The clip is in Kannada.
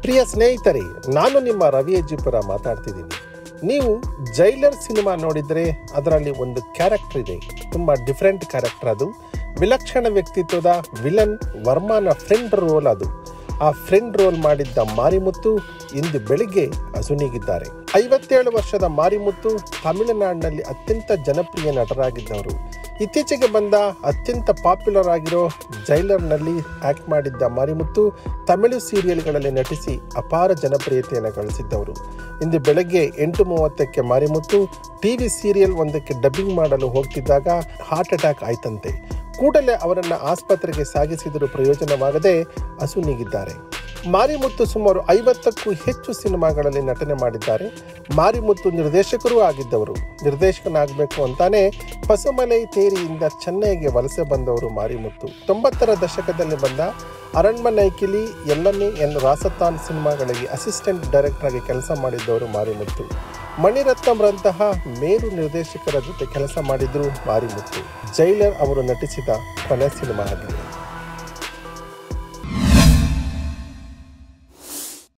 ಪ್ರಿಯ ಸ್ನೇಹಿತರೆ, ನಾನು ನಿಮ್ಮ ರವಿ ಅಜ್ಜಿಪುರ ಮಾತಾಡ್ತಿದ್ದೀನಿ. ನೀವು ಜೈಲರ್ ಸಿನಿಮಾ ನೋಡಿದರೆ ಅದರಲ್ಲಿ ಒಂದು ಕ್ಯಾರೆಕ್ಟರ್ ಇದೆ, ತುಂಬ ಡಿಫ್ರೆಂಟ್ ಕ್ಯಾರೆಕ್ಟರ್. ಅದು ವಿಲಕ್ಷಣ ವ್ಯಕ್ತಿತ್ವದ ವಿಲನ್ ವರ್ಮಾನ ಫ್ರೆಂಡ್ ರೋಲ್. ಅದು ಆ ಫ್ರೆಂಡ್ ರೋಲ್ ಮಾಡಿದ್ದ ಮಾರಿಮುತ್ತು ಇಂದು ಬೆಳಿಗ್ಗೆ ಅಸುನೀಗಿದ್ದಾರೆ. 57 ವರ್ಷದ ಮಾರಿಮುತ್ತು ತಮಿಳುನಾಡಿನಲ್ಲಿ ಅತ್ಯಂತ ಜನಪ್ರಿಯ ನಟರಾಗಿದ್ದವರು. ಇತ್ತೀಚೆಗೆ ಬಂದ ಅತ್ಯಂತ ಪಾಪ್ಯುಲರ್ ಆಗಿರೋ ಜೈಲರ್ನಲ್ಲಿ ಆ್ಯಕ್ಟ್ ಮಾಡಿದ್ದ ಮಾರಿಮುತ್ತು ತಮಿಳು ಸೀರಿಯಲ್ಗಳಲ್ಲಿ ನಟಿಸಿ ಅಪಾರ ಜನಪ್ರಿಯತೆಯನ್ನು ಗಳಿಸಿದ್ದವರು. ಇಂದು ಬೆಳಗ್ಗೆ 8:30ಕ್ಕೆ ಮಾರಿಮುತ್ತು ಟಿವಿ ಸೀರಿಯಲ್ ಒಂದಕ್ಕೆ ಡಬ್ಬಿಂಗ್ ಮಾಡಲು ಹೋಗ್ತಿದ್ದಾಗ ಹಾರ್ಟ್ ಅಟ್ಯಾಕ್ ಆಯ್ತಂತೆ. ಕೂಡಲೇ ಅವರನ್ನು ಆಸ್ಪತ್ರೆಗೆ ಸಾಗಿಸಿದರೂ ಪ್ರಯೋಜನವಾಗದೆ ಅಸುನೀಗಿದ್ದಾರೆ. ಮಾರಿಮುತ್ತು ಸುಮಾರು 50ಕ್ಕೂ ಹೆಚ್ಚು ಸಿನಿಮಾಗಳಲ್ಲಿ ನಟನೆ ಮಾಡಿದ್ದಾರೆ. ಮಾರಿಮುತ್ತು ನಿರ್ದೇಶಕರೂ ಆಗಿದ್ದವರು. ನಿರ್ದೇಶಕನಾಗಬೇಕು ಅಂತಾನೆ ಪಸುಮಲೈ ತೇರಿಯಿಂದ ಚೆನ್ನೈಗೆ ವಲಸೆ ಬಂದವರು ಮಾರಿಮುತ್ತು. 90ರ ದಶಕದಲ್ಲಿ ಬಂದ ಅರಣ್ಮನೈಕಿಲಿ, ಎಲ್ಲಮ್ಮಿ ಎನ್ ರಾಸತಾನ್ ಸಿನಿಮಾಗಳಿಗೆ ಅಸಿಸ್ಟೆಂಟ್ ಡೈರೆಕ್ಟರ್ ಆಗಿ ಕೆಲಸ ಮಾಡಿದ್ದವರು ಮಾರಿಮುತ್ತು. ಮಣಿರತ್ನಂರಂತಹ ಮೇರು ನಿರ್ದೇಶಕರ ಜೊತೆ ಕೆಲಸ ಮಾಡಿದ್ರು ಮಾರಿಮುತ್ತು. ಜೈಲರ್ ಅವರು ನಟಿಸಿದ ಕೊನೆ ಸಿನಿಮಾ ಆಗಿದೆ.